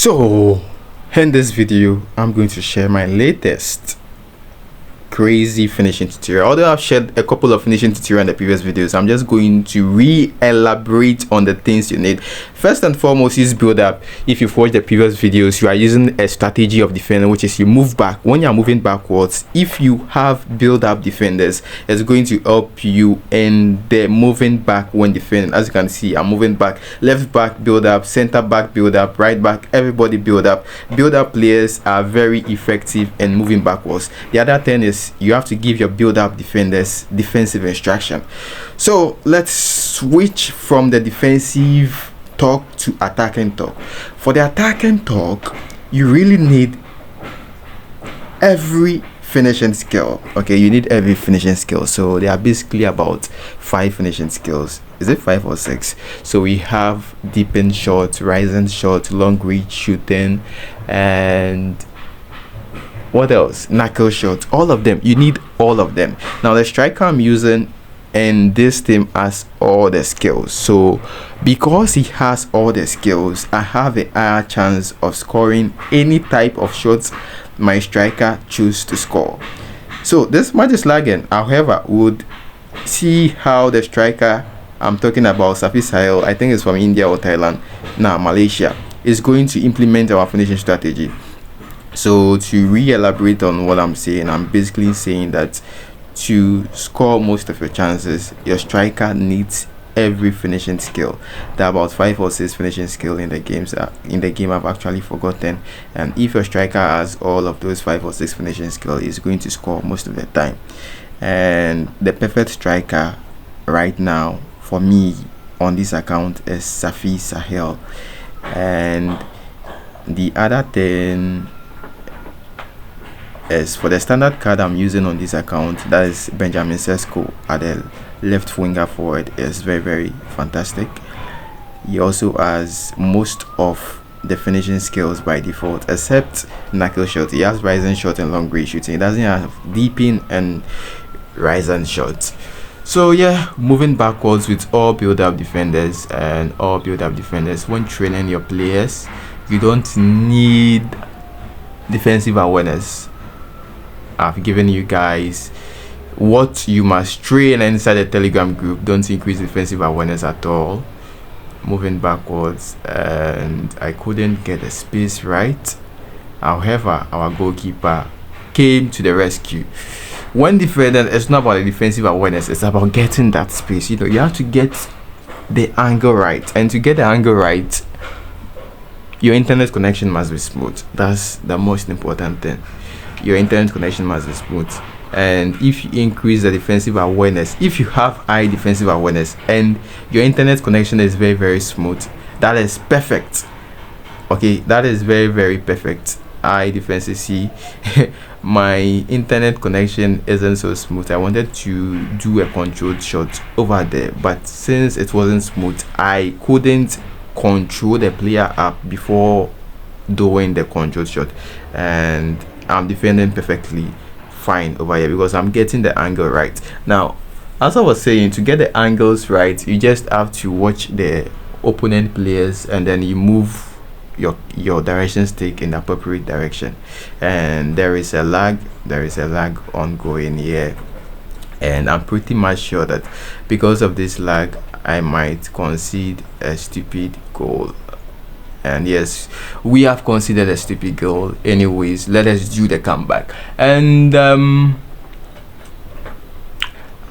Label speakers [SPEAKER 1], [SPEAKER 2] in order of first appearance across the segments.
[SPEAKER 1] So in this video I'm going to share my latest crazy finishing tutorial. Although I've shared a couple of finishing tutorials in the previous videos, I'm just going to re-elaborate on the things you need. First and foremost is build up. If you've watched the previous videos, you are using a strategy of defending, which is you move back. When you are moving backwards, if you have build up defenders, it's going to help you in the moving back when defending. As you can see, I'm moving back, left back build up, center back build up, right back, everybody build up. Build up players are very effective in moving backwards. The other thing is you have to give your build up defenders defensive instruction. So let's switch from the defensive talk to attacking talk. For the attacking talk, you really need every finishing skill. Okay, you need every finishing skill. So there are basically about 5 finishing skills. Is it 5 or 6? So we have deep in shot, rising shot, long reach shooting, and what else? Knuckle shot. All of them. You need all of them. Now the striker I'm using in this team has all the skills. So because he has all the skills, I have a higher chance of scoring any type of shots my striker choose to score. So this match is lagging. However, would see how the striker I'm talking about, Safi Sahel, I think it's from India or Thailand, now Malaysia, is going to implement our finishing strategy. So to re-elaborate on what I'm saying, I'm basically saying that to score most of your chances, your striker needs every finishing skill. There are about 5 or 6 finishing skill in the games in the game I've actually forgotten, and if your striker has all of those 5 or 6 finishing skill, he's going to score most of the time. And the perfect striker right now for me on this account is Safi Sahel. And the other thing is for the standard card I'm using on this account, that is Benjamin Sesko at the left winger forward, is very fantastic. He also has most of the finishing skills by default except knuckle shot. He has rising shot and long range shooting. He doesn't have deep in and rising shots. So yeah, moving backwards with all build up defenders and all build up defenders. When training your players, you don't need defensive awareness. I've given you guys what you must train inside the Telegram group. Don't increase defensive awareness at all. Moving backwards, and I couldn't get the space right. However, our goalkeeper came to the rescue. When defending, it's not about the defensive awareness, it's about getting that space. You know, you have to get the angle right, and to get the angle right, your internet connection must be smooth. That's the most important thing. Your internet connection must be smooth. And if you increase the defensive awareness, if you have high defensive awareness and your internet connection is very smooth, that is perfect. Okay, that is very perfect. High defensive. See, my internet connection isn't so smooth. I wanted to do a controlled shot over there, but since it wasn't smooth, I couldn't control the player up before doing the controlled shot, and I'm defending perfectly fine over here because I'm getting the angle right. Now, as I was saying, to get the angles right, you just have to watch the opponent players and then you move your direction stick in the appropriate direction. And there is a lag ongoing here, and I'm pretty much sure that because of this lag I might concede a stupid goal. And yes, we have considered a stupid goal. Anyways, let us do the comeback. And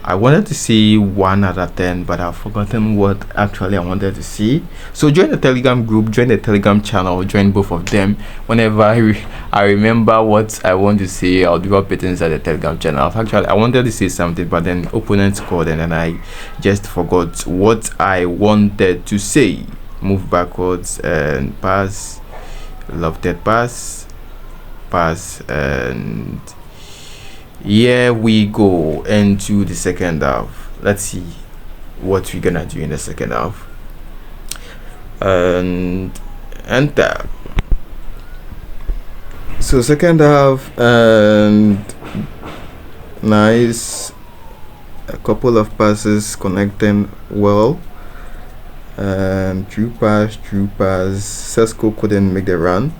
[SPEAKER 1] I wanted to see one other thing, but I've forgotten what actually I wanted to see. So join the Telegram group, join the Telegram channel, join both of them. Whenever I remember what I want to say, I'll drop it inside the Telegram channel. Actually, I wanted to say something, but then opponent scored and then I just forgot what I wanted to say. Move backwards and pass, lofted pass, and here we go into the second half. Let's see what we're gonna do in the second half. And enter. So second half, and nice, a couple of passes connecting well. and through pass. Sesko couldn't make the run.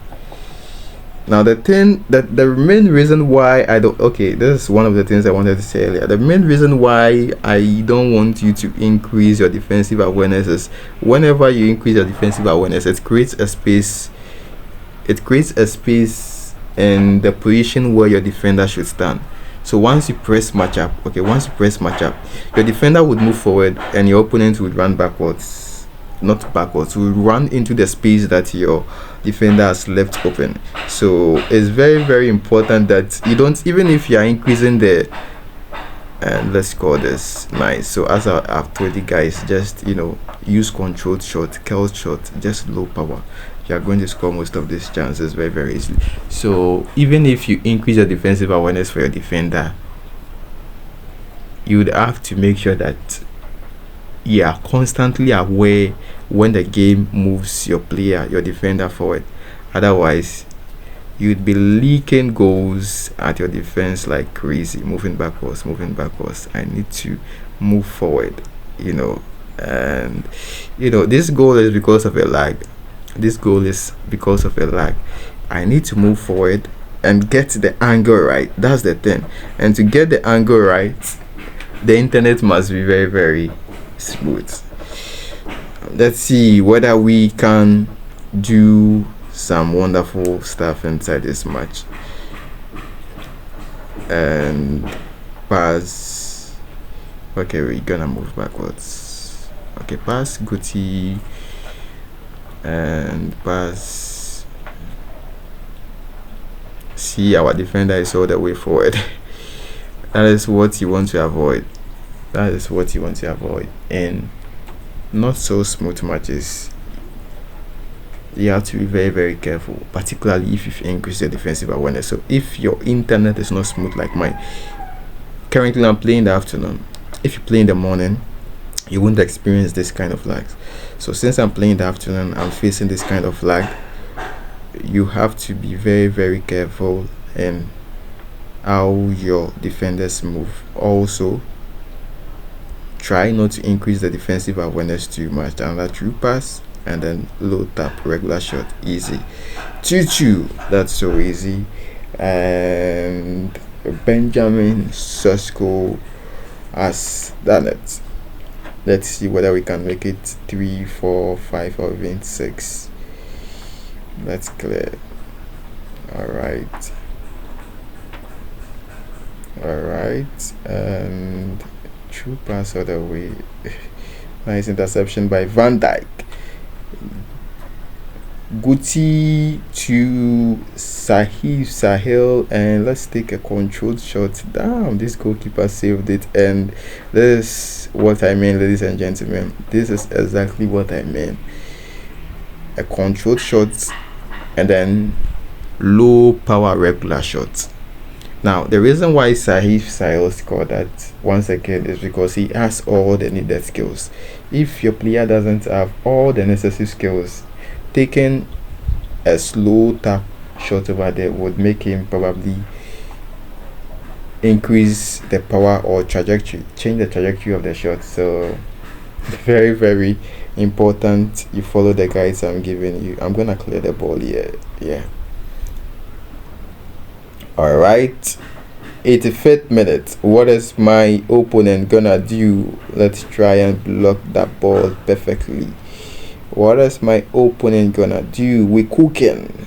[SPEAKER 1] Now the thing that the main reason why I don't, okay, this is one of the things I wanted to say earlier. The main reason why I don't want you to increase your defensive awareness is whenever you increase your defensive awareness, it creates a space. It creates a space in the position where your defender should stand. So once you press match up, your defender would move forward and your opponent would run backwards. Not backwards, will run into the space that your defender has left open. So it's very, very important that you don't, even if you are increasing the, and let's call this nice. So as I've told you guys, just use controlled shot, curl shot, just low power. You are going to score most of these chances very, very easily. So even if you increase your defensive awareness for your defender, you would have to make sure that you are constantly aware when the game moves your defender forward. Otherwise, you'd be leaking goals at your defense like crazy, moving backwards. I need to move forward, and this goal is because of a lag. I need to move forward and get the angle right. That's the thing. And to get the angle right, the internet must be very, very smooth. Let's see whether we can do some wonderful stuff inside this match. And pass. Okay, we're gonna move backwards. Okay, pass Guti and pass. See, our defender is all the way forward. That is what you want to avoid. And not so smooth matches, you have to be very, very careful, particularly if you've increased your defensive awareness. So if your internet is not smooth like mine, currently I'm playing in the afternoon. If you play in the morning, you won't experience this kind of lags. So since I'm playing in the afternoon, I'm facing this kind of lag. You have to be very, very careful in how your defenders move. Also, try not to increase the defensive awareness too much. Another through pass and then low tap, regular shot, easy. 2-2, that's so easy. And Benjamin Sesko has done it. Let's see whether we can make it 3, 4, 5, or even 6. That's clear. Alright, and true pass all the way. Nice interception by Van Dijk. Guti to Sahil, and let's take a controlled shot. Damn, this goalkeeper saved it. And this is what I mean, ladies and gentlemen. This is exactly what I mean. A controlled shot and then low power regular shot. Now, the reason why Sahil scored that once again is because he has all the needed skills. If your player doesn't have all the necessary skills, taking a slow tap shot over there would make him probably increase the power or trajectory, change the trajectory of the shot. So very, very important you follow the guides I'm giving you. I'm gonna clear the ball here. Yeah. Alright, 85th minute. What is my opponent gonna do? Let's try and block that ball perfectly. What is my opponent gonna do? We cooking.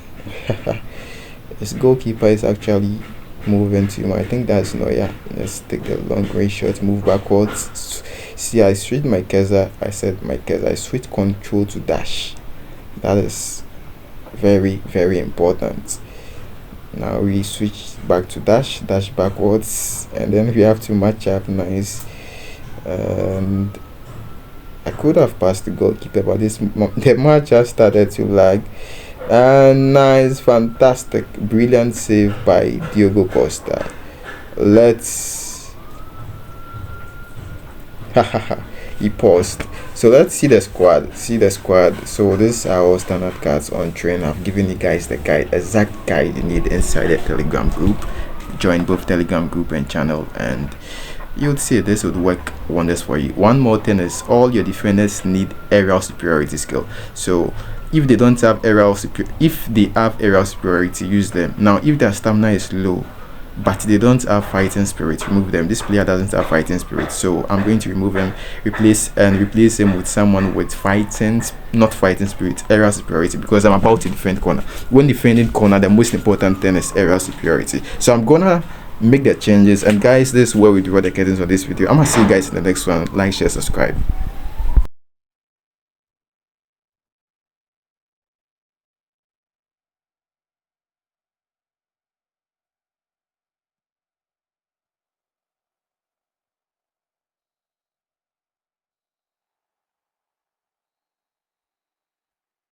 [SPEAKER 1] This goalkeeper is actually moving to him. I think that's Neuer. Let's take the long range shot, move backwards. See, I switched my cursor. I switched control to dash. That is very, very important. Now we switch back to dash backwards, and then we have to match up nice. And I could have passed the goalkeeper, but the match has started to lag. And nice, fantastic, brilliant save by Diogo Costa. Let's he paused. So let's see the squad. So these are all standard cards on train. I've given you guys the exact guide you need inside the Telegram group. Join both Telegram group and channel, and you'd see this would work wonders for you. One more thing is all your defenders need aerial superiority skill. So if they don't have if they have aerial superiority, use them. Now if their stamina is low but they don't have fighting spirit, remove them. This player doesn't have fighting spirit, so I'm going to remove him, replace him with someone with not fighting spirit, aerial superiority, because I'm about to defend corner. When defending corner, the most important thing is aerial superiority. So I'm gonna make the changes, and guys, this is where we draw the curtains on this video. I'm gonna see you guys in the next one. Like, share, subscribe.